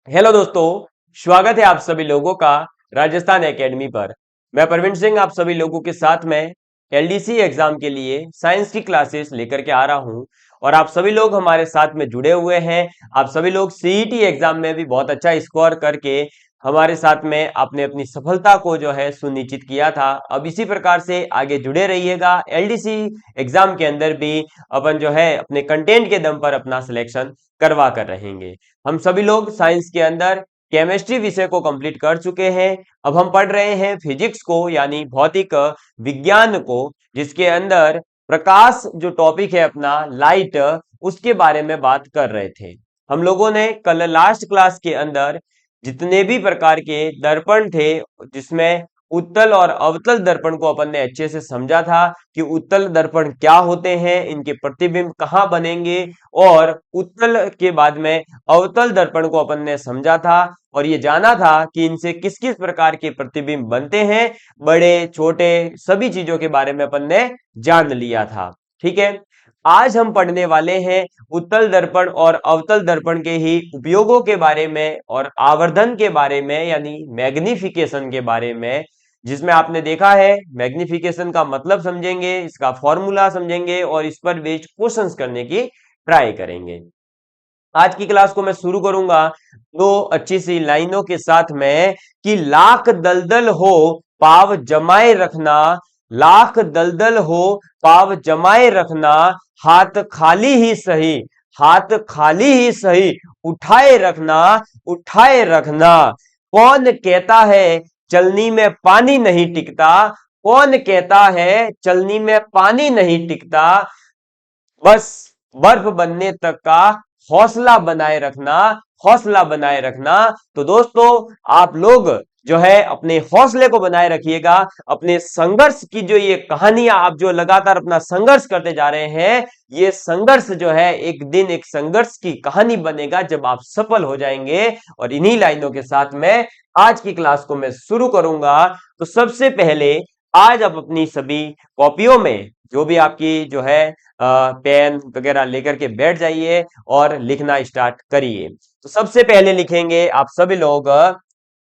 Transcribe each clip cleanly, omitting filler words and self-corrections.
Hello दोस्तों, स्वागत है आप सभी लोगों का राजस्थान एकेडमी पर। मैं प्रवीण सिंह आप सभी लोगों के साथ में एलडीसी एग्जाम के लिए साइंस की क्लासेस लेकर के आ रहा हूं और आप सभी लोग हमारे साथ में जुड़े हुए हैं। आप सभी लोग सीईटी एग्जाम में भी बहुत अच्छा स्कोर करके हमारे साथ में आपने अपनी सफलता को जो है सुनिश्चित किया था। अब इसी प्रकार से आगे जुड़े रहिएगा। एलडीसी एग्जाम के अंदर भी अपन जो है अपने कंटेंट के दम पर अपना सिलेक्शन करवा कर रहेंगे। हम सभी लोग साइंस के अंदर केमिस्ट्री विषय को कंप्लीट कर चुके हैं। अब हम पढ़ रहे हैं फिजिक्स को यानी भौतिक विज्ञान को, जिसके अंदर प्रकाश जो टॉपिक है अपना लाइट, उसके बारे में बात कर रहे थे। हम लोगों ने कल लास्ट क्लास के अंदर जितने भी प्रकार के दर्पण थे, जिसमें उत्तल और अवतल दर्पण को अपन ने अच्छे से समझा था कि उत्तल दर्पण क्या होते हैं, इनके प्रतिबिंब कहाँ बनेंगे, और उत्तल के बाद में अवतल दर्पण को अपन ने समझा था और ये जाना था कि इनसे किस किस प्रकार के प्रतिबिंब बनते हैं। बड़े छोटे सभी चीजों के बारे में अपन ने जान लिया था। ठीक है, आज हम पढ़ने वाले हैं उत्तल दर्पण और अवतल दर्पण के ही उपयोगों के बारे में और आवर्धन के बारे में यानी मैग्निफिकेशन के बारे में, जिसमें आपने देखा है मैग्निफिकेशन का मतलब समझेंगे, इसका फॉर्मूला समझेंगे और इस पर बेस्ड क्वेश्चंस करने की ट्राई करेंगे। आज की क्लास को मैं शुरू करूंगा दो अच्छी सी लाइनों के साथ में कि लाख दलदल हो पाव जमाए रखना, लाख दलदल हो पाव जमाए रखना, हाथ खाली ही सही, हाथ खाली ही सही, उठाए रखना, उठाए रखना। कौन कहता है चलनी में पानी नहीं टिकता, कौन कहता है चलनी में पानी नहीं टिकता, बस बर्फ बनने तक का हौसला बनाए रखना, हौसला बनाए रखना। तो दोस्तों, आप लोग जो है अपने हौसले को बनाए रखिएगा। अपने संघर्ष की जो ये कहानियां आप जो लगातार अपना संघर्ष करते जा रहे हैं, ये संघर्ष जो है एक दिन एक संघर्ष की कहानी बनेगा जब आप सफल हो जाएंगे। और इन्हीं लाइनों के साथ में आज की क्लास को मैं शुरू करूंगा। तो सबसे पहले आज आप अपनी सभी कॉपियों में जो भी आपकी जो है पेन वगैरह लेकर के बैठ जाइए और लिखना स्टार्ट करिए। तो सबसे पहले लिखेंगे आप सभी लोग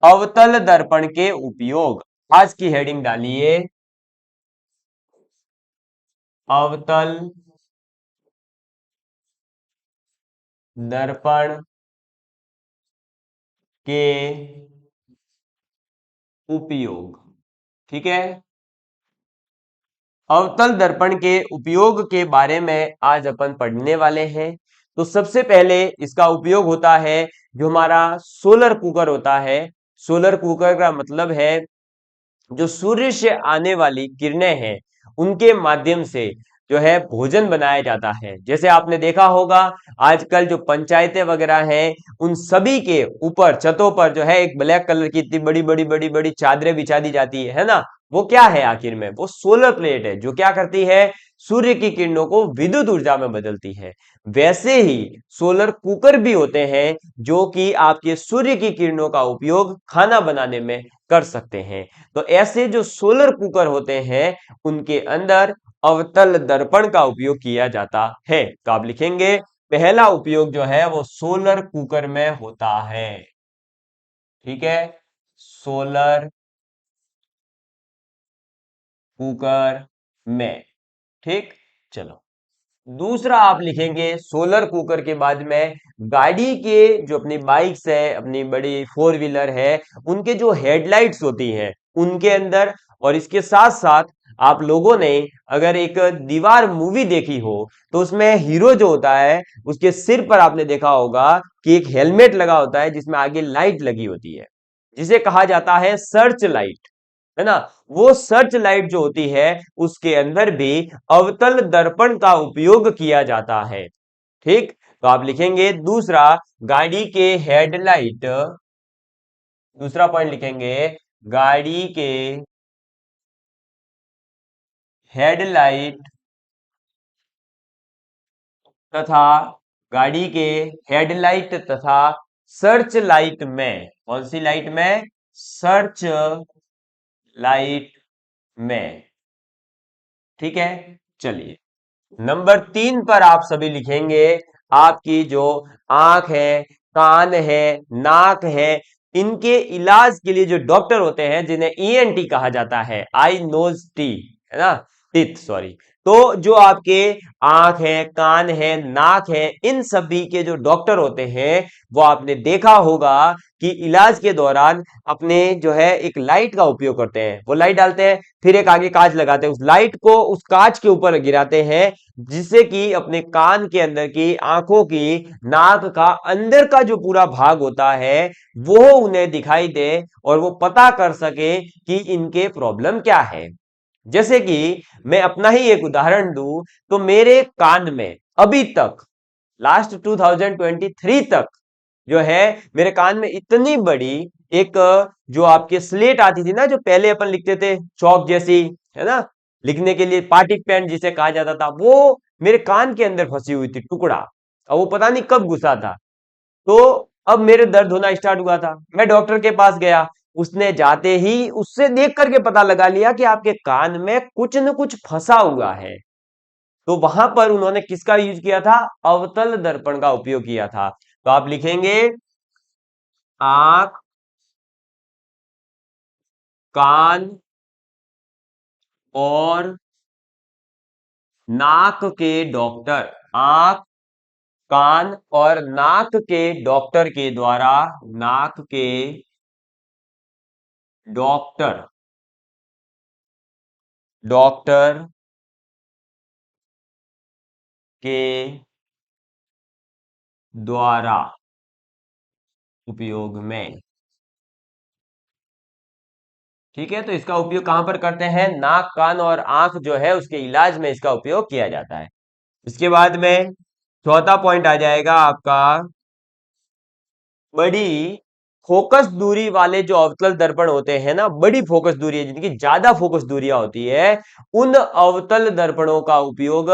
अवतल दर्पण के उपयोग। आज की हेडिंग डालिए अवतल दर्पण के उपयोग। ठीक है, अवतल दर्पण के उपयोग के बारे में आज अपन पढ़ने वाले हैं। तो सबसे पहले इसका उपयोग होता है जो हमारा सोलर कुकर होता है। सोलर कुकर का मतलब है जो सूर्य से आने वाली किरणें हैं उनके माध्यम से जो है भोजन बनाया जाता है। जैसे आपने देखा होगा आजकल जो पंचायतें वगैरह हैं उन सभी के ऊपर छतों पर जो है एक ब्लैक कलर की इतनी बड़ी बड़ी बड़ी बड़ी चादरें बिछा दी जाती है ना। वो क्या है आखिर में? वो सोलर प्लेट है जो क्या करती है, सूर्य की किरणों को विद्युत ऊर्जा में बदलती है। वैसे ही सोलर कुकर भी होते हैं जो कि आपके सूर्य की किरणों का उपयोग खाना बनाने में कर सकते हैं। तो ऐसे जो सोलर कुकर होते हैं उनके अंदर अवतल दर्पण का उपयोग किया जाता है। तो आप लिखेंगे पहला उपयोग जो है वो सोलर कुकर में होता है। ठीक है, सोलर कुकर में। ठीक, चलो दूसरा आप लिखेंगे सोलर कुकर के बाद में गाड़ी के जो अपनी बाइक्स है, अपनी बड़ी फोर व्हीलर है, उनके जो हेडलाइट्स होती है उनके अंदर। और इसके साथ साथ आप लोगों ने अगर एक दीवार मूवी देखी हो तो उसमें हीरो जो होता है उसके सिर पर आपने देखा होगा कि एक हेलमेट लगा होता है जिसमें आगे लाइट लगी होती है, जिसे कहा जाता है सर्च लाइट, है ना। वो सर्च लाइट जो होती है उसके अंदर भी अवतल दर्पण का उपयोग किया जाता है। ठीक, तो आप लिखेंगे दूसरा गाड़ी के हेडलाइट, दूसरा पॉइंट लिखेंगे गाड़ी के हेडलाइट तथा गाड़ी के हेडलाइट तथा सर्च लाइट में, कौन सी लाइट में? सर्च लाइट में। ठीक है, चलिए नंबर 3 पर आप सभी लिखेंगे आपकी जो आंख है कान है, नाक है, इनके इलाज के लिए जो डॉक्टर होते हैं जिन्हें ईएनटी कहा जाता है, आई नोज टी, है ना, टीथ सॉरी, तो जो आपके आंख है, कान है, नाक है, इन सभी के जो डॉक्टर होते हैं वो आपने देखा होगा कि इलाज के दौरान अपने जो है एक लाइट का उपयोग करते हैं। वो लाइट डालते हैं, फिर एक आगे कांच लगाते हैं, उस लाइट को उस कांच के ऊपर गिराते हैं, जिससे कि अपने कान के अंदर की, आंखों की, नाक का अंदर का जो पूरा भाग होता है वो उन्हें दिखाई दे और वो पता कर सके कि इनके प्रॉब्लम क्या है। जैसे कि मैं अपना ही एक उदाहरण दूं तो मेरे कान में अभी तक लास्ट 2023 तक जो है मेरे कान में इतनी बड़ी एक जो आपके स्लेट आती थी ना, जो पहले अपन लिखते थे चौक जैसी, है ना, लिखने के लिए पाटी पेन जिसे कहा जाता था, वो मेरे कान के अंदर फंसी हुई थी टुकड़ा, और वो पता नहीं कब घुसा था। तो अब मेरे दर्द होना स्टार्ट हुआ था, मैं डॉक्टर के पास गया, उसने जाते ही उससे देख करके पता लगा लिया कि आपके कान में कुछ न कुछ फंसा हुआ है। तो वहां पर उन्होंने किसका यूज किया था? अवतल दर्पण का उपयोग किया था। तो आप लिखेंगे आंख, कान और नाक के डॉक्टर, आंख, कान और नाक के डॉक्टर के द्वारा, नाक के डॉक्टर डॉक्टर के द्वारा उपयोग में। ठीक है, तो इसका उपयोग कहां पर करते हैं? नाक, कान और आंख जो है उसके इलाज में इसका उपयोग किया जाता है। इसके बाद में चौथा पॉइंट आ जाएगा आपका, बड़ी फोकस दूरी वाले जो अवतल दर्पण होते हैं ना, बड़ी फोकस दूरी है जिनकी ज्यादा फोकस दूरियां होती है, उन अवतल दर्पणों का उपयोग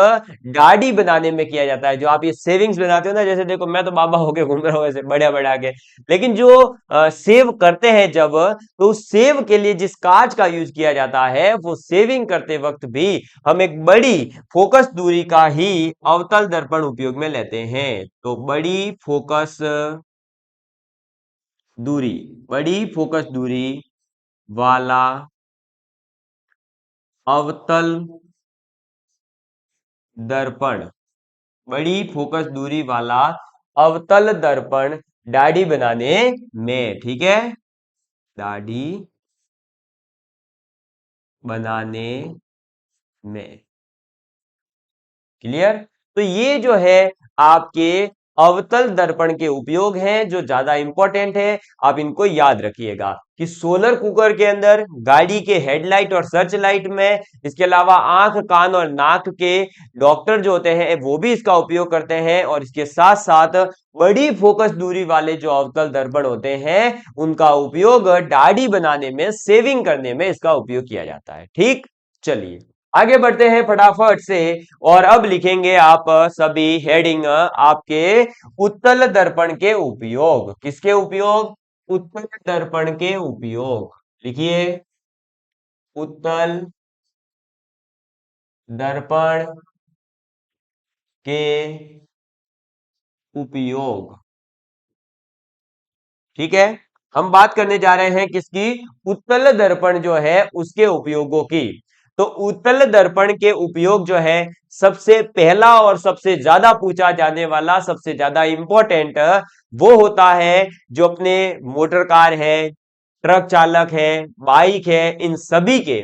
दाढ़ी बनाने में किया जाता है। जो आप ये सेविंग्स बनाते हो ना, जैसे देखो मैं तो बाबा होके घूम रहा हूँ ऐसे बढ़िया बढ़िया के, लेकिन जो सेव करते हैं जब, तो उस सेव के लिए जिस कांच का यूज किया जाता है, वो सेविंग करते वक्त भी हम एक बड़ी फोकस दूरी का ही अवतल दर्पण उपयोग में लेते हैं। तो बड़ी फोकस दूरी, बड़ी फोकस दूरी वाला अवतल दर्पण, बड़ी फोकस दूरी वाला अवतल दर्पण दाढ़ी बनाने में, ठीक है, दाढ़ी बनाने में। क्लियर? तो ये जो है आपके अवतल दर्पण के उपयोग हैं जो ज्यादा इंपॉर्टेंट है। आप इनको याद रखिएगा कि सोलर कुकर के अंदर, गाड़ी के हेडलाइट और सर्च लाइट में, इसके अलावा आंख, कान और नाक के डॉक्टर जो होते हैं वो भी इसका उपयोग करते हैं, और इसके साथ साथ बड़ी फोकस दूरी वाले जो अवतल दर्पण होते हैं उनका उपयोग दाढ़ी बनाने में, सेविंग करने में इसका उपयोग किया जाता है। ठीक, चलिए आगे बढ़ते हैं फटाफट से। और अब लिखेंगे आप सभी हेडिंग आपके उत्तल दर्पण के उपयोग। किसके उपयोग? उत्तल दर्पण के उपयोग। लिखिए, उत्तल दर्पण के उपयोग। ठीक है, हम बात करने जा रहे हैं किसकी? उत्तल दर्पण जो है उसके उपयोगों की। तो उत्तल दर्पण के उपयोग जो है, सबसे पहला और सबसे ज्यादा पूछा जाने वाला, सबसे ज्यादा इंपॉर्टेंट वो होता है जो अपने मोटर कार है, ट्रक चालक है, बाइक है, इन सभी के,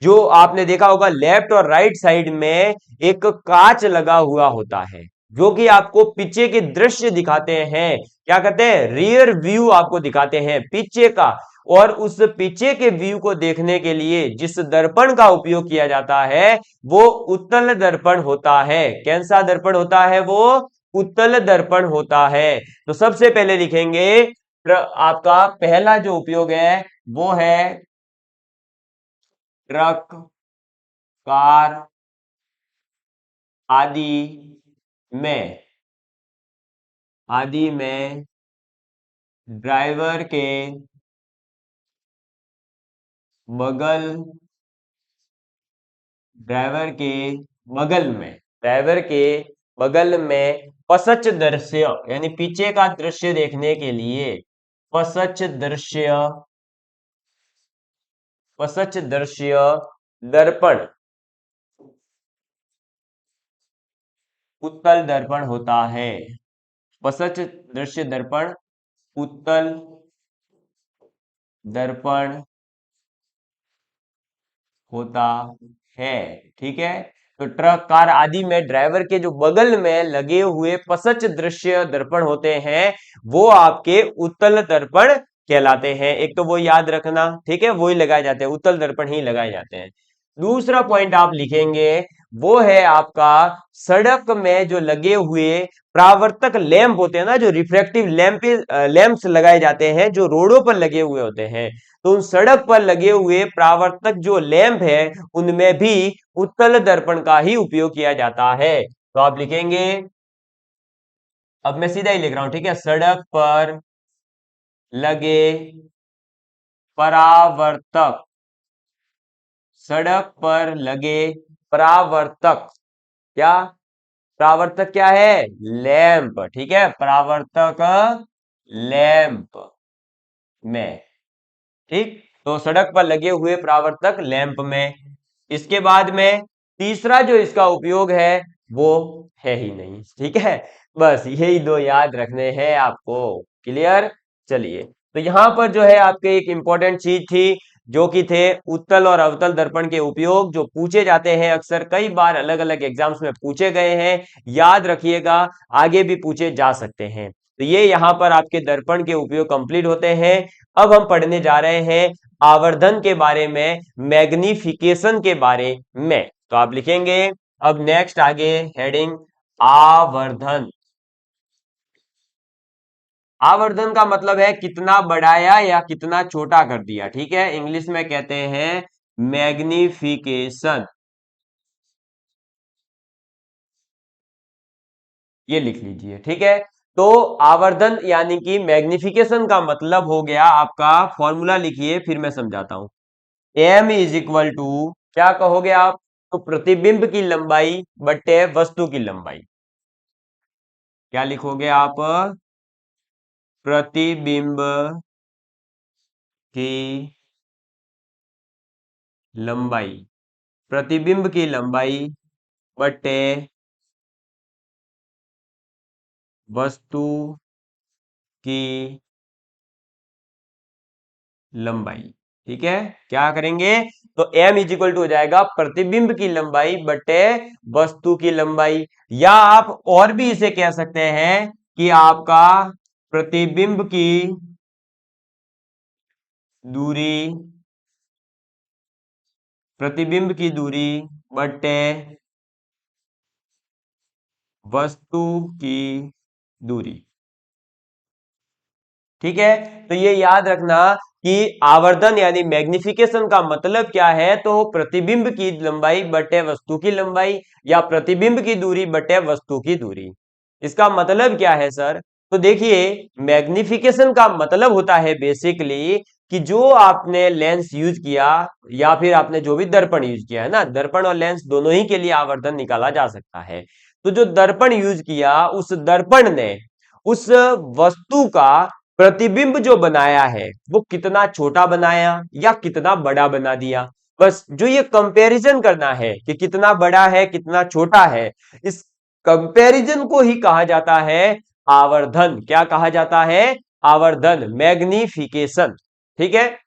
जो आपने देखा होगा लेफ्ट और राइट साइड में एक कांच लगा हुआ होता है, जो कि आपको पीछे के दृश्य दिखाते हैं। क्या कहते हैं? रियर व्यू आपको दिखाते हैं पीछे का। और उस पीछे के व्यू को देखने के लिए जिस दर्पण का उपयोग किया जाता है वो उत्तल दर्पण होता है। कैसा दर्पण होता है वो? उत्तल दर्पण होता है। तो सबसे पहले लिखेंगे आपका पहला जो उपयोग है वो है ट्रक, कार आदि में, आदि में ड्राइवर के बगल, ड्राइवर के बगल में, ड्राइवर के बगल में पसच दृश्य यानी पीछे का दृश्य देखने के लिए पसच दृश्य, पसच दृश्य दर्पण उत्तल दर्पण होता है। पसच दृश्य दर्पण उत्तल दर्पण होता है। ठीक है, तो ट्रक कार आदि में ड्राइवर के जो बगल में लगे हुए पसच दृश्य दर्पण होते हैं वो आपके उत्तल दर्पण कहलाते हैं। एक तो वो याद रखना, ठीक है, वो ही लगाए जाते हैं, उत्तल दर्पण ही लगाए जाते हैं। दूसरा पॉइंट आप लिखेंगे वो है आपका सड़क में जो लगे हुए परावर्तक लैंप होते हैं ना, जो रिफ्लेक्टिव लैंप्स लगाए जाते हैं जो रोडों पर लगे हुए होते हैं, तो उन सड़क पर लगे हुए परावर्तक जो लैंप है उनमें भी उत्तल दर्पण का ही उपयोग किया जाता है। तो आप लिखेंगे, अब मैं सीधा ही लिख रहा हूं, ठीक है, सड़क पर लगे परावर्तक, सड़क पर लगे परावर्तक, क्या परावर्तक क्या है, लैंप, ठीक है, परावर्तक लैंप में, ठीक, तो सड़क पर लगे हुए परावर्तक लैंप में। इसके बाद में तीसरा जो इसका उपयोग है वो है ही नहीं, ठीक है, बस यही दो याद रखने हैं आपको। क्लियर, चलिए, तो यहां पर जो है आपके एक इंपॉर्टेंट चीज थी जो कि थे उत्तल और अवतल दर्पण के उपयोग, जो पूछे जाते हैं अक्सर, कई बार अलग अलग एग्जाम्स में पूछे गए हैं, याद रखिएगा, आगे भी पूछे जा सकते हैं। तो ये यहाँ पर आपके दर्पण के उपयोग कंप्लीट होते हैं। अब हम पढ़ने जा रहे हैं आवर्धन के बारे में, मैग्निफिकेशन के बारे में। तो आप लिखेंगे अब नेक्स्ट आगे हेडिंग आवर्धन। आवर्धन का मतलब है कितना बढ़ाया या कितना छोटा कर दिया, ठीक है, इंग्लिश में कहते हैं मैग्निफिकेशन, ये लिख लीजिए, ठीक है। तो आवर्धन यानी कि मैग्निफिकेशन का मतलब हो गया आपका, फॉर्मूला लिखिए फिर मैं समझाता हूं। एम इज इक्वल टू, क्या कहोगे आप, तो प्रतिबिंब की लंबाई बटे वस्तु की लंबाई। क्या लिखोगे आप, प्रतिबिंब की लंबाई, प्रतिबिंब की लंबाई बटे वस्तु की लंबाई, ठीक है, क्या करेंगे, तो m इज इक्वल टू हो जाएगा प्रतिबिंब की लंबाई बटे वस्तु की लंबाई, या आप और भी इसे कह सकते हैं कि आपका प्रतिबिंब की दूरी, प्रतिबिंब की दूरी बटे वस्तु की दूरी, ठीक है। तो ये याद रखना कि आवर्धन यानी मैग्निफिकेशन का मतलब क्या है, तो प्रतिबिंब की लंबाई बटे वस्तु की लंबाई, या प्रतिबिंब की दूरी बटे वस्तु की दूरी। इसका मतलब क्या है सर, तो देखिए मैग्निफिकेशन का मतलब होता है बेसिकली कि जो आपने लेंस यूज किया या फिर आपने जो भी दर्पण यूज किया है ना, दर्पण और लेंस दोनों ही के लिए आवर्धन निकाला जा सकता है। तो जो दर्पण यूज किया उस दर्पण ने उस वस्तु का प्रतिबिंब जो बनाया है वो कितना छोटा बनाया या कितना बड़ा बना दिया, बस जो ये कंपैरिजन करना है कि कितना बड़ा है कितना छोटा है, इस कंपैरिजन को ही कहा जाता है आवर्धन। क्या कहा जाता है, आवर्धन, मैग्निफिकेशन, ठीक है।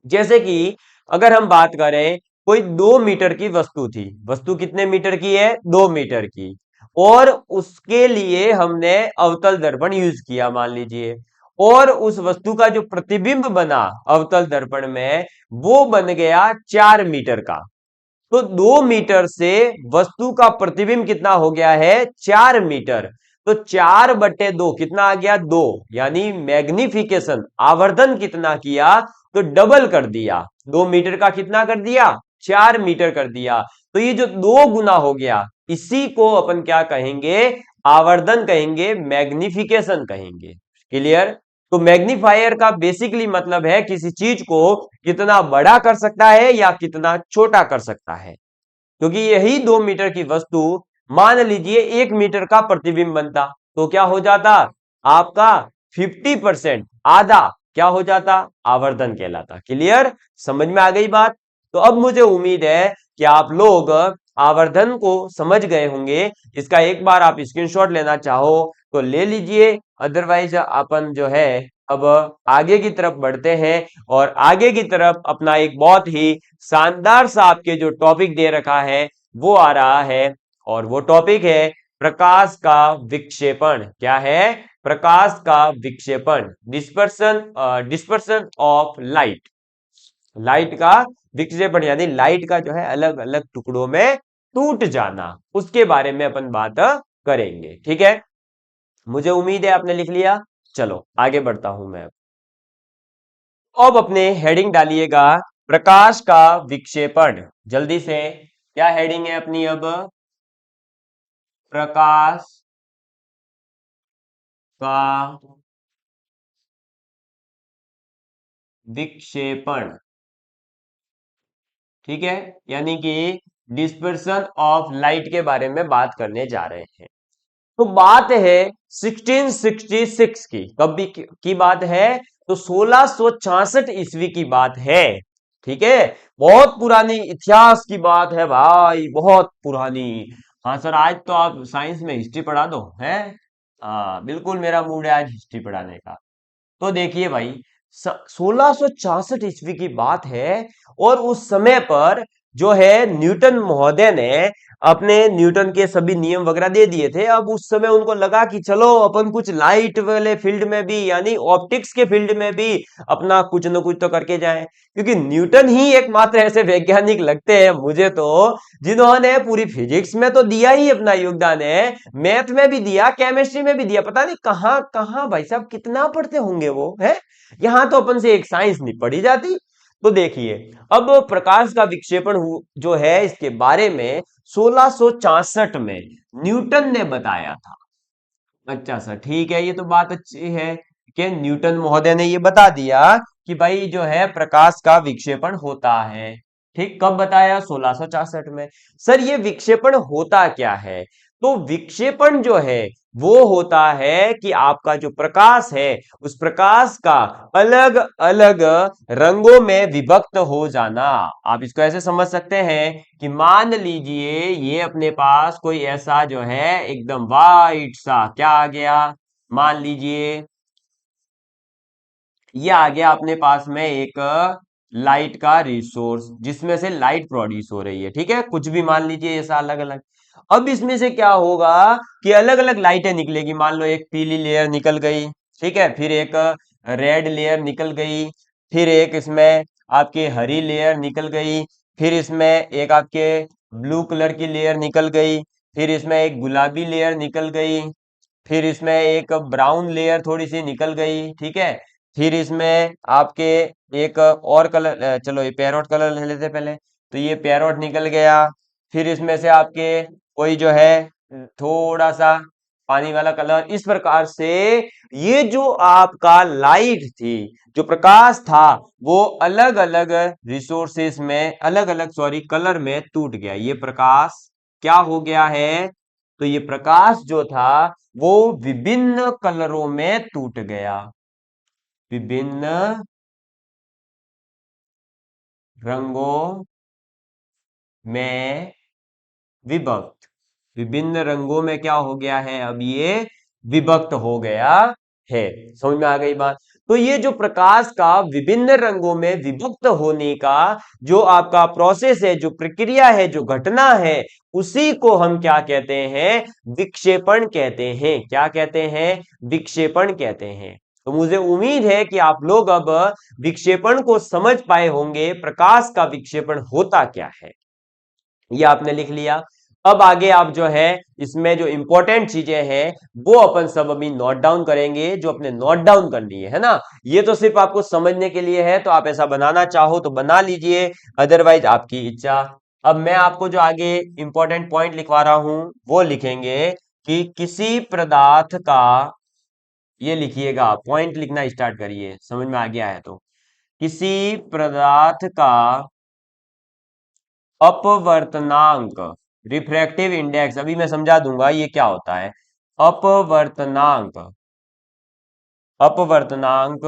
जैसे कि अगर हम बात करें, कोई 2 मीटर की वस्तु थी, वस्तु कितने मीटर की है, 2 मीटर की, और उसके लिए हमने अवतल दर्पण यूज किया मान लीजिए, और उस वस्तु का जो प्रतिबिंब बना अवतल दर्पण में वो बन गया 4 मीटर का। तो 2 मीटर से वस्तु का प्रतिबिंब कितना हो गया है, 4 मीटर। तो 4/2 कितना आ गया, 2, यानी मैग्निफिकेशन आवर्धन कितना किया, तो डबल कर दिया, 2 मीटर का कितना कर दिया, 4 मीटर कर दिया। तो ये जो 2 गुना हो गया, इसी को अपन क्या कहेंगे, आवर्धन कहेंगे, मैग्निफिकेशन कहेंगे। क्लियर, तो मैग्नीफायर का बेसिकली मतलब है किसी चीज को कितना बड़ा कर सकता है या कितना छोटा कर सकता है, क्योंकि यही 2 मीटर की वस्तु मान लीजिए 1 मीटर का प्रतिबिंब बनता, तो क्या हो जाता आपका 50%, आधा क्या हो जाता, आवर्धन कहलाता। क्लियर, समझ में आ गई बात। तो अब मुझे उम्मीद है कि आप लोग आवर्धन को समझ गए होंगे। इसका एक बार आप स्क्रीनशॉट लेना चाहो तो ले लीजिए, अदरवाइज अपन जो है अब आगे की तरफ बढ़ते हैं और आगे की तरफ अपना एक बहुत ही शानदार सा आपके जो टॉपिक दे रखा है वो आ रहा है, और वो टॉपिक है प्रकाश का विक्षेपण। क्या है, प्रकाश का विक्षेपण, dispersion, dispersion of light. Light का विक्षेपण यानी लाइट का जो है अलग अलग टुकड़ों में टूट जाना, उसके बारे में अपन बात करेंगे। ठीक है, मुझे उम्मीद है आपने लिख लिया। चलो आगे बढ़ता हूं मैं। अब अपने हेडिंग डालिएगा प्रकाश का विक्षेपण, जल्दी से। क्या हेडिंग है अपनी अब, प्रकाश का विक्षेपण। ठीक है, यानी कि डिस्पर्सन ऑफ लाइट के बारे में बात करने जा रहे हैं। तो बात है 1666 की, कब की बात है, तो 1666 ईस्वी की बात है। ठीक है, बहुत पुरानी इतिहास की बात है भाई, बहुत पुरानी। हाँ सर, आज तो आप साइंस में हिस्ट्री पढ़ा दो है। हाँ बिल्कुल, मेरा मूड है आज हिस्ट्री पढ़ाने का। तो देखिए भाई, 1666 ईस्वी की बात है, और उस समय पर जो है न्यूटन महोदय ने अपने न्यूटन के सभी नियम वगैरह दे दिए थे। अब उस समय उनको लगा कि चलो अपन कुछ लाइट वाले फील्ड में भी यानी ऑप्टिक्स के फील्ड में भी अपना कुछ न कुछ तो करके जाएं, क्योंकि न्यूटन ही एकमात्र ऐसे वैज्ञानिक लगते हैं मुझे तो जिन्होंने पूरी फिजिक्स में तो दिया ही अपना योगदान है, मैथ में भी दिया, केमिस्ट्री में भी दिया, पता नहीं कहां कहां भाई साहब कितना पढ़ते होंगे वो है। यहां तो अपन से एक साइंस नहीं पढ़ी जाती। तो देखिए, अब प्रकाश का विक्षेपण जो है इसके बारे में 1666 में न्यूटन ने बताया था। अच्छा सर, ठीक है, ये तो बात अच्छी है कि न्यूटन महोदय ने ये बता दिया कि भाई जो है प्रकाश का विक्षेपण होता है। ठीक, कब बताया, 1666 में। सर ये विक्षेपण होता क्या है, तो विक्षेपण जो है वो होता है कि आपका जो प्रकाश है उस प्रकाश का अलग अलग रंगों में विभक्त हो जाना। आप इसको ऐसे समझ सकते हैं कि मान लीजिए ये अपने पास कोई ऐसा जो है एकदम वाइट सा क्या आ गया, मान लीजिए ये आ गया अपने पास में एक लाइट का रिसोर्स जिसमें से लाइट प्रोड्यूस हो रही है। ठीक है, कुछ भी मान लीजिए ऐसा अलग अलग। अब इसमें से क्या होगा कि अलग अलग लाइटें निकलेगी, मान लो एक पीली लेयर निकल गई, ठीक है, फिर एक रेड लेयर निकल गई, फिर एक इसमें आपकी हरी लेयर निकल गई, फिर इसमें एक आपके ब्लू कलर की लेयर निकल गई, फिर इसमें एक गुलाबी लेयर निकल गई, फिर इसमें एक ब्राउन लेयर थोड़ी सी निकल गई। ठीक है, फिर इसमें आपके एक और कलर, चलो ये पैरोट कलर ले लेते पहले, तो ये पैरोट निकल गया। फिर इसमें से आपके कोई जो है थोड़ा सा पानी वाला कलर, इस प्रकार से ये जो आपका लाइट थी, जो प्रकाश था, वो अलग अलग रिसोर्सेस में, अलग अलग सॉरी कलर में टूट गया। ये प्रकाश क्या हो गया है, तो ये प्रकाश जो था वो विभिन्न कलरों में टूट गया, विभिन्न रंगों में विभक्त, विभिन्न रंगों में क्या हो गया है, अब ये विभक्त हो गया है। समझ में आ गई बात। तो ये जो प्रकाश का विभिन्न रंगों में विभक्त होने का जो आपका प्रोसेस है, जो प्रक्रिया है, जो घटना है, उसी को हम क्या कहते हैं, विक्षेपण कहते हैं। क्या कहते हैं, विक्षेपण कहते हैं। तो मुझे उम्मीद है कि आप लोग अब विक्षेपण को समझ पाए होंगे, प्रकाश का विक्षेपण होता क्या है, ये आपने लिख लिया। अब आगे आप जो है इसमें जो इंपॉर्टेंट चीजें हैं वो अपन सब अभी नोट डाउन करेंगे, जो अपने नोट डाउन करनी है ना। ये तो सिर्फ आपको समझने के लिए है, तो आप ऐसा बनाना चाहो तो बना लीजिए, अदरवाइज आपकी इच्छा। अब मैं आपको जो आगे इंपॉर्टेंट पॉइंट लिखवा रहा हूं वो लिखेंगे कि किसी पदार्थ का, ये लिखिएगा, पॉइंट लिखना स्टार्ट करिए, समझ में आ गया है तो, किसी पदार्थ का अपवर्तनांक, रिफ्रैक्टिव इंडेक्स अभी मैं समझा दूंगा ये क्या होता है। अपवर्तनांक, अपवर्तनांक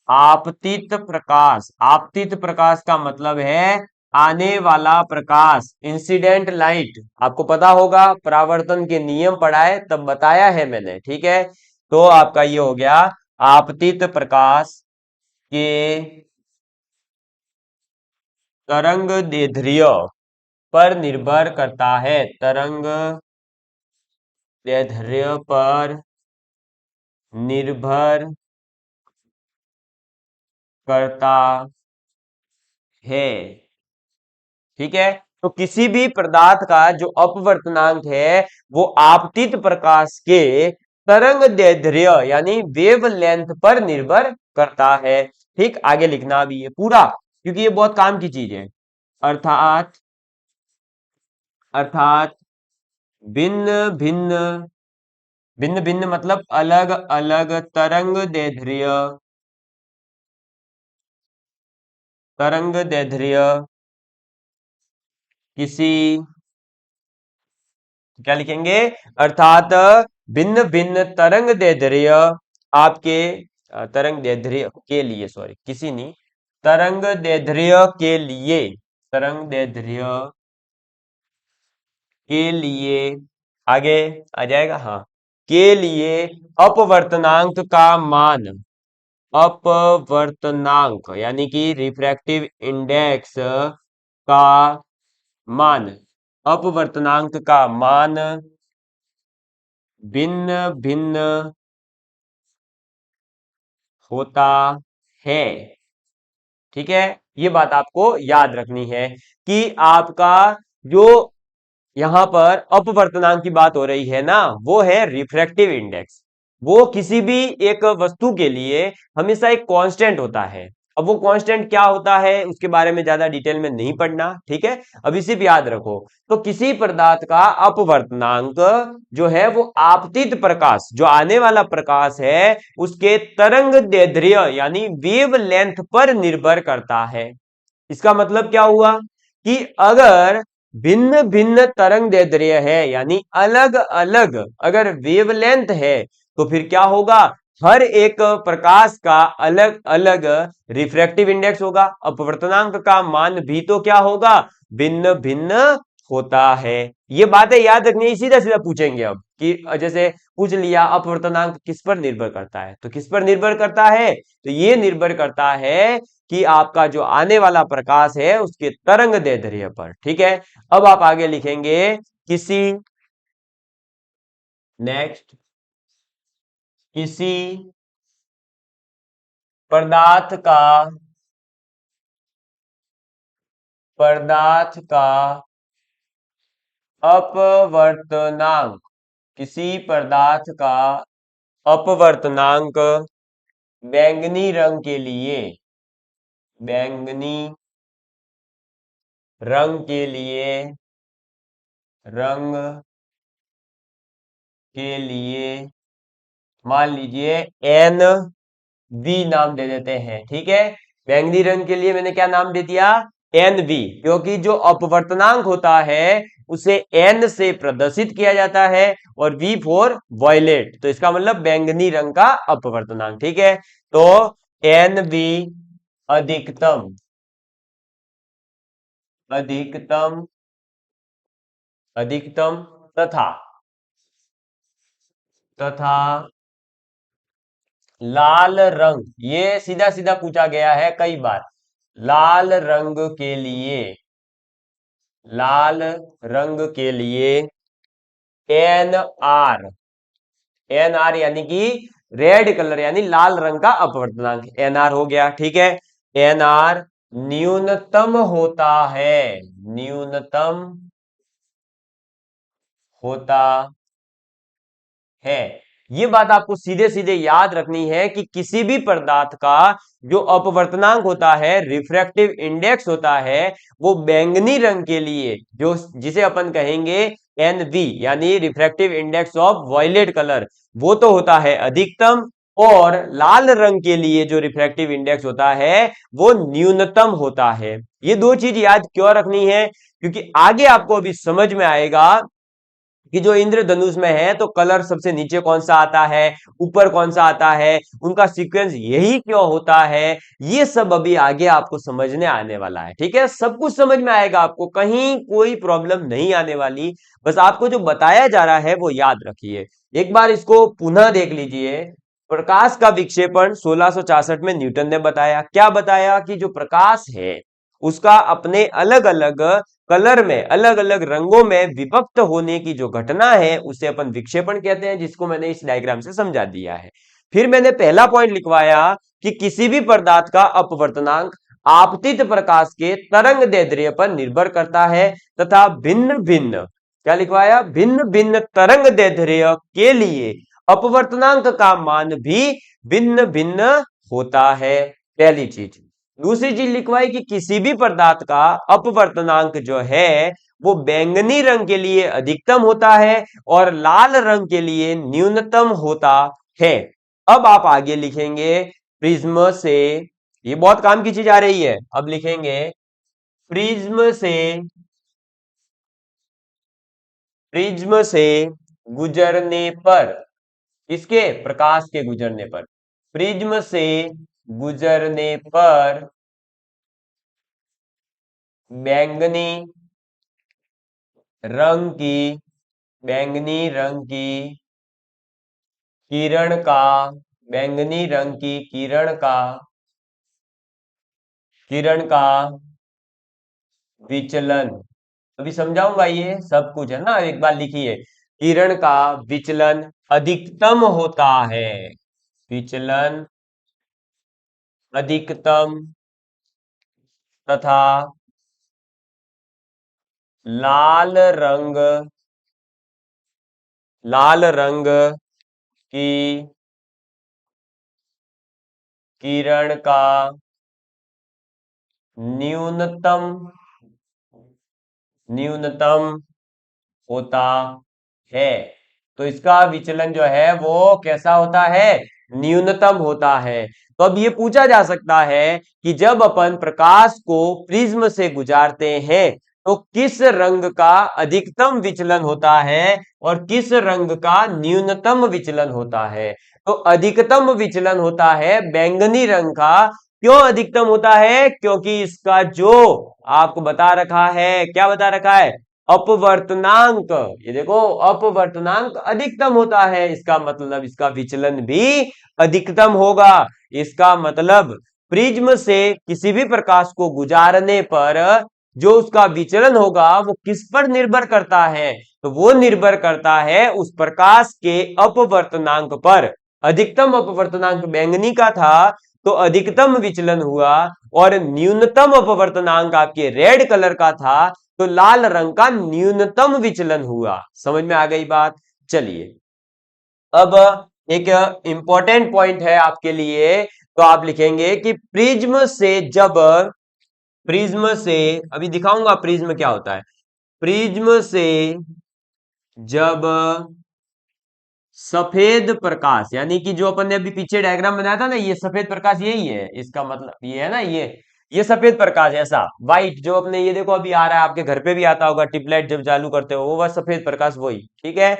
आपतित प्रकाश, आपतित प्रकाश का मतलब है आने वाला प्रकाश, इंसिडेंट लाइट। आपको पता होगा, परावर्तन के नियम पढ़ा है तब बताया है मैंने, ठीक है। तो आपका ये हो गया आपतित प्रकाश के तरंग दैर्ध्य पर निर्भर करता है, तरंग दैर्ध्य पर निर्भर करता है, ठीक है। तो किसी भी पदार्थ का जो अपवर्तनांक है वो आपतित प्रकाश के तरंग दैर्ध्य यानी वेवलेंथ पर निर्भर करता है। ठीक, आगे लिखना भी है पूरा क्योंकि ये बहुत काम की चीज है। अर्थात, अर्थात भिन्न भिन्न, भिन्न भिन्न मतलब अलग अलग तरंग दैर्ध्य, तरंग दैर्ध्य किसी, क्या लिखेंगे, अर्थात भिन्न भिन्न तरंग दैर्ध्य आपके तरंग दैर्ध्य के लिए, सॉरी किसी नहीं, तरंग दैर्ध्य के लिए, तरंग दैर्ध्य के लिए, आगे आ जाएगा, हाँ, के लिए अपवर्तनांक का मान, अपवर्तनांक यानी कि रिफ्रैक्टिव इंडेक्स का मान, अपवर्तनांक का मान भिन्न भिन्न होता है, ठीक है। ये बात आपको याद रखनी है कि आपका जो यहां पर अपवर्तनांक की बात हो रही है ना, वो है रिफ्रैक्टिव इंडेक्स। वो किसी भी एक वस्तु के लिए हमेशा एक कांस्टेंट होता है। अब वो कांस्टेंट क्या होता है उसके बारे में ज्यादा डिटेल में नहीं पढ़ना, ठीक है। अभी सिर्फ याद रखो, तो किसी पदार्थ का अपवर्तनांक जो है वो आपतित प्रकाश, जो आने वाला प्रकाश है, उसके तरंग दैर्ध्य यानी वेवलेंथ पर निर्भर करता है। इसका मतलब क्या हुआ कि अगर भिन्न भिन्न तरंग दैर्ध्य है यानी अलग अलग अगर वेवलेंथ है, तो फिर क्या होगा, हर एक प्रकाश का अलग अलग रिफ्रैक्टिव इंडेक्स होगा, अपवर्तनांक का मान भी तो क्या होगा, भिन्न भिन्न होता है। ये बातें याद रखनी है, सीधा सीधा पूछेंगे अब कि जैसे पूछ लिया अपवर्तनांक किस पर निर्भर करता है, तो किस पर निर्भर करता है, तो ये निर्भर करता है कि आपका जो आने वाला प्रकाश है उसके तरंग दैर्ध्य पर, ठीक है। अब आप आगे लिखेंगे किसी, नेक्स्ट, किसी पदार्थ का, पदार्थ का अपवर्तनांक, किसी पदार्थ का अपवर्तनांक बैंगनी रंग के लिए, बैंगनी रंग के लिए, रंग के लिए मान लीजिए एन वी नाम दे देते हैं, ठीक है। बैंगनी रंग के लिए मैंने क्या नाम दे दिया, एन वी, क्योंकि जो अपवर्तनांक होता है उसे एन से प्रदर्शित किया जाता है और वी फॉर वॉयलेट, तो इसका मतलब बैंगनी रंग का अपवर्तनांक, ठीक है। तो एन वी अधिकतम, अधिकतम, अधिकतम तथा, तथा लाल रंग, ये सीधा सीधा पूछा गया है कई बार, लाल रंग के लिए, लाल रंग के लिए एन आर, एन आर यानी कि रेड कलर यानी लाल रंग का अपवर्तनांक, एन आर हो गया, ठीक है। एन आर न्यूनतम होता है, न्यूनतम होता है। ये बात आपको सीधे सीधे याद रखनी है कि किसी भी पदार्थ का जो अपवर्तनांक होता है, रिफ्रैक्टिव इंडेक्स होता है, वो बैंगनी रंग के लिए जो जिसे अपन कहेंगे एनवी यानी refractive index of violet colour, वो तो होता है अधिकतम, और लाल रंग के लिए जो रिफ्रैक्टिव इंडेक्स होता है वो न्यूनतम होता है। ये दो चीज याद क्यों रखनी है, क्योंकि आगे आपको अभी समझ में आएगा कि जो इंद्रधनुष में है तो कलर सबसे नीचे कौन सा आता है, ऊपर कौन सा आता है, उनका सीक्वेंस यही क्यों होता है, ये सब अभी आगे आपको समझने आने वाला है। ठीक है, सब कुछ समझ में आएगा आपको, कहीं कोई प्रॉब्लम नहीं आने वाली। बस आपको जो बताया जा रहा है वो याद रखिए। एक बार इसको पुनः देख लीजिए। प्रकाश का विक्षेपण 1666 में न्यूटन ने बताया। क्या बताया कि जो प्रकाश है उसका अपने अलग अलग कलर में, अलग अलग रंगों में विभक्त होने की जो घटना है उसे अपन विक्षेपण कहते हैं, जिसको मैंने इस डायग्राम से समझा दिया है। फिर मैंने पहला पॉइंट लिखवाया कि किसी भी पदार्थ का अपवर्तनांक आपतित प्रकाश के तरंग दैर्ध्य पर निर्भर करता है तथा भिन्न भिन्न, क्या लिखवाया, भिन्न भिन्न तरंग दैर्ध्य के लिए अपवर्तनांक का मान भी भिन्न भिन्न होता है। पहली चीज। दूसरी चीज लिखवाई कि किसी भी पदार्थ का अपवर्तनांक जो है वो बैंगनी रंग के लिए अधिकतम होता है और लाल रंग के लिए न्यूनतम होता है। अब आप आगे लिखेंगे प्रिज्म से, ये बहुत काम की चीज आ रही है। अब लिखेंगे प्रिज्म से, प्रिज्म से गुजरने पर, किसके, प्रकाश के गुजरने पर, प्रिज्म से गुजरने पर बैंगनी रंग की, बैंगनी रंग की किरण का, बैंगनी रंग की किरण का विचलन, अभी समझाऊंगा ये सब कुछ है ना, एक बार लिखिए। किरण का विचलन अधिकतम होता है, विचलन अधिकतम तथा लाल रंग, लाल रंग की किरण का न्यूनतम, न्यूनतम होता है। तो इसका विचलन जो है वो कैसा होता है, न्यूनतम होता है। तो अब ये पूछा जा सकता है कि जब अपन प्रकाश को प्रिज्म से गुजारते हैं तो किस रंग का अधिकतम विचलन होता है और किस रंग का न्यूनतम विचलन होता है। तो अधिकतम विचलन होता है बैंगनी रंग का। क्यों अधिकतम होता है, क्योंकि इसका जो आपको बता रखा है, क्या बता रखा है, अपवर्तनांक, ये देखो अपवर्तनांक अधिकतम होता है, इसका मतलब इसका विचलन भी अधिकतम होगा। इसका मतलब प्रिज्म से किसी भी प्रकाश को गुजारने पर जो उसका विचलन होगा वो किस पर निर्भर करता है, तो वो निर्भर करता है उस प्रकाश के अपवर्तनांक पर। अधिकतम अपवर्तनांक बैंगनी का था तो अधिकतम विचलन हुआ, और न्यूनतम अपवर्तनांक आपके रेड कलर का था तो लाल रंग का न्यूनतम विचलन हुआ। समझ में आ गई बात। चलिए अब एक इंपॉर्टेंट पॉइंट है आपके लिए, तो आप लिखेंगे कि प्रिज्म से जब, प्रिज्म से, अभी दिखाऊंगा प्रिज्म क्या होता है, प्रिज्म से जब सफेद प्रकाश, यानी कि जो अपन ने अभी पीछे डायग्राम बनाया था ना, ये सफेद प्रकाश यही है, इसका मतलब ये है ना, ये सफेद प्रकाश ऐसा व्हाइट जो अपने ये देखो अभी आ रहा है, आपके घर पे भी आता होगा, टिपलाइट जब चालू करते हो वो वह सफेद प्रकाश वही, ठीक है।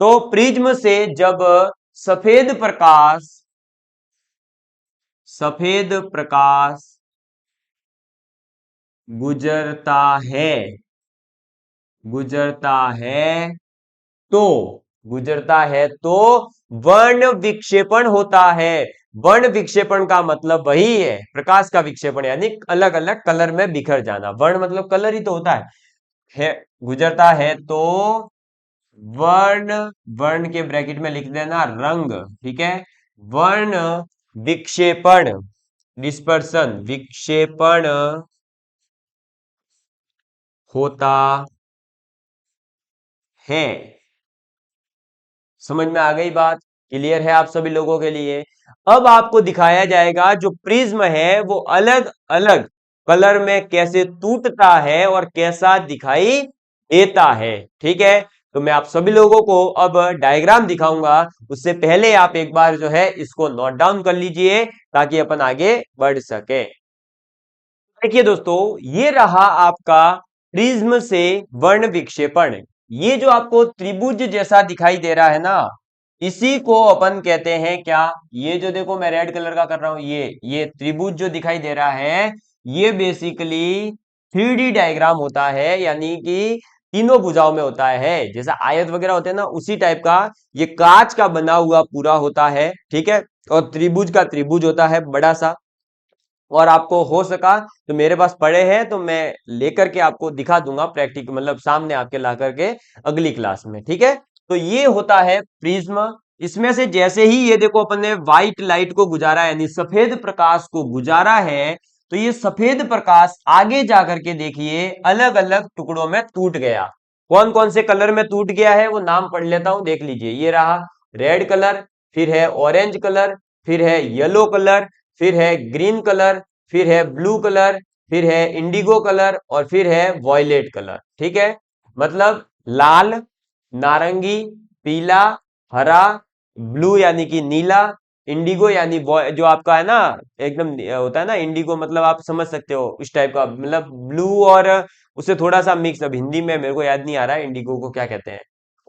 तो प्रिज्म से जब सफेद प्रकाश, सफेद प्रकाश गुजरता है, गुजरता है तो, गुजरता है तो वर्ण विक्षेपण होता है। वर्ण विक्षेपण का मतलब वही है प्रकाश का विक्षेपण, यानी अलग अलग कलर में बिखर जाना। वर्ण मतलब कलर ही तो होता है गुजरता है तो वर्ण, वर्ण के ब्रैकेट में लिख देना रंग, ठीक है। वर्ण विक्षेपण, डिस्पर्सन, विक्षेपण होता है। समझ में आ गई बात, क्लियर है आप सभी लोगों के लिए। अब आपको दिखाया जाएगा जो प्रिज्म है वो अलग अलग कलर में कैसे टूटता है और कैसा दिखाई देता है, ठीक है। तो मैं आप सभी लोगों को अब डायग्राम दिखाऊंगा, उससे पहले आप एक बार जो है इसको नोट डाउन कर लीजिए ताकि अपन आगे बढ़ सके। देखिए दोस्तों, ये रहा आपका प्रिज्म से वर्ण विक्षेपण। ये जो आपको त्रिभुज जैसा दिखाई दे रहा है ना, इसी को अपन कहते हैं क्या, ये जो देखो मैं रेड कलर का कर रहा हूं, ये त्रिभुज जो दिखाई दे रहा है, ये बेसिकली 3D डायग्राम होता है, यानी कि तीनों भुजाओं में होता है, जैसा आयत वगैरह होते हैं ना, उसी टाइप का ये कांच का बना हुआ पूरा होता है, ठीक है। और त्रिभुज का त्रिभुज होता है बड़ा सा। और आपको हो सका तो मेरे पास पड़े हैं, तो मैं लेकर के आपको दिखा दूंगा प्रैक्टिकल, मतलब सामने आपके ला करके अगली क्लास में, ठीक है। तो ये होता है प्रिज्म। इसमें से जैसे ही ये देखो अपन ने व्हाइट लाइट को गुजारा है, यानी सफेद प्रकाश को गुजारा है, तो ये सफेद प्रकाश आगे जाकर के देखिए अलग अलग टुकड़ों में टूट गया। कौन कौन से कलर में टूट गया है वो नाम पढ़ लेता हूं, देख लीजिए। ये रहा रेड कलर, फिर है ऑरेंज कलर, फिर है येलो कलर, फिर है ग्रीन कलर, फिर है ब्लू कलर, फिर है इंडिगो कलर, और फिर है वॉयलेट कलर, ठीक है। मतलब लाल, नारंगी, पीला, हरा, ब्लू यानी कि नीला, इंडिगो यानी जो आपका है ना, एकदम होता है ना इंडिगो, मतलब आप समझ सकते हो इस टाइप का, मतलब ब्लू और उससे थोड़ा सा मिक्स, अब हिंदी में मेरे को याद नहीं आ रहा है इंडिगो को क्या कहते हैं।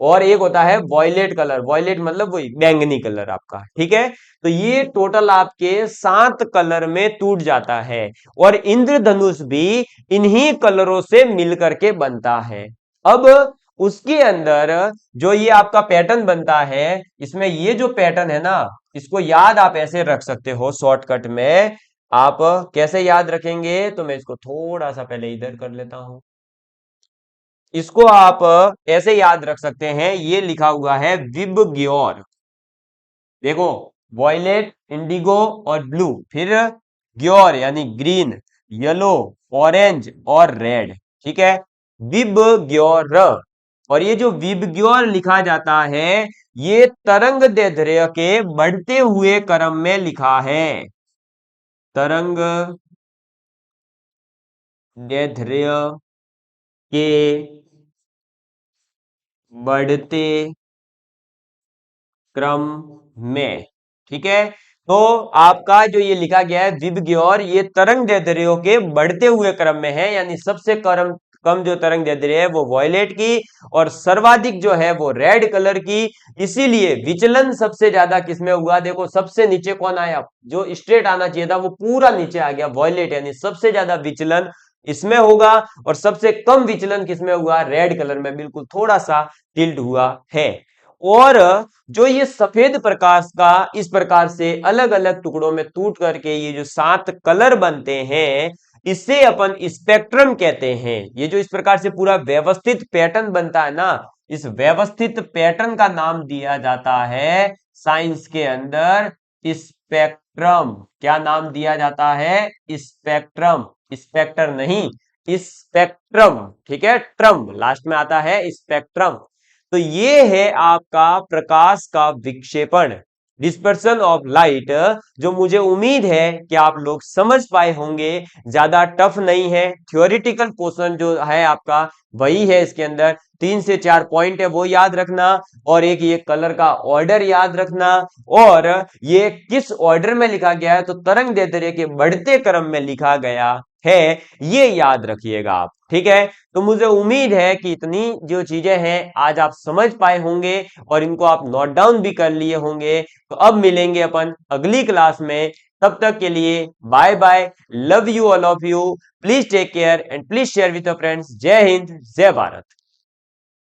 और एक होता है वॉयलेट कलर, वॉयलेट मतलब वही बैंगनी कलर आपका, ठीक है। तो ये टोटल आपके 7 कलर में टूट जाता है, और इंद्रधनुष भी इन्हीं कलरों से मिलकर के बनता है। अब उसके अंदर जो ये आपका पैटर्न बनता है, इसमें ये जो पैटर्न है ना, इसको याद आप ऐसे रख सकते हो शॉर्टकट में। आप कैसे याद रखेंगे, तो मैं इसको थोड़ा सा पहले इधर कर लेता हूं। इसको आप ऐसे याद रख सकते हैं, ये लिखा हुआ है विबग्योर। देखो वॉयलेट, इंडिगो और ब्लू, फिर ग्योर यानी ग्रीन, येलो, ऑरेंज और रेड, ठीक है। विबग्योर। और ये जो विबग्योर लिखा जाता है, ये तरंग दैर्ध्य के बढ़ते हुए क्रम में लिखा है। तरंग दैर्ध्य के बढ़ते क्रम में, ठीक है। तो आपका जो ये लिखा गया है विबग्योर, ये तरंग दैर्ध्यों के बढ़ते हुए क्रम में है, यानी सबसे कम जो तरंग दैर्ध्य है वो वॉयलेट की, और सर्वाधिक जो है वो रेड कलर की। इसीलिए विचलन सबसे ज्यादा किसमें हुआ, देखो सबसे नीचे कौन आया, जो स्ट्रेट आना चाहिए था वो पूरा नीचे आ गया, वॉयलेट, यानी सबसे ज्यादा विचलन इसमें होगा। और सबसे कम विचलन किसमें हुआ, रेड कलर में, बिल्कुल थोड़ा सा टिल्ट हुआ है। और जो ये सफेद प्रकाश का इस प्रकार से अलग अलग टुकड़ों में टूट करके ये जो 7 कलर बनते हैं, इसे अपन स्पेक्ट्रम कहते हैं। ये जो इस प्रकार से पूरा व्यवस्थित पैटर्न बनता है ना, इस व्यवस्थित पैटर्न का नाम दिया जाता है साइंस के अंदर स्पेक्ट्रम। क्या नाम दिया जाता है, स्पेक्ट्रम, स्पेक्टर नहीं, स्पेक्ट्रम, ठीक है। ट्रम लास्ट में आता है, स्पेक्ट्रम। तो ये है आपका प्रकाश का विक्षेपण, डिस्पर्सन ऑफ लाइट, जो मुझे उम्मीद है कि आप लोग समझ पाए होंगे। ज्यादा टफ नहीं है, थ्योरेटिकल क्वेश्चन जो है आपका वही है। इसके अंदर 3 से 4 पॉइंट है, वो याद रखना, और एक ये कलर का ऑर्डर याद रखना, और ये किस ऑर्डर में लिखा गया है, तो तरंग दैर्ध्य के बढ़ते क्रम में लिखा गया है, ये याद रखिएगा आप, ठीक है। तो मुझे उम्मीद है कि इतनी जो चीजें हैं आज आप समझ पाए होंगे, और इनको आप नोट डाउन भी कर लिए होंगे। तो अब मिलेंगे अपन अगली क्लास में, तब तक के लिए bye bye, love you all of you, please take care and please share with your friends. जय हिंद, जय भारत।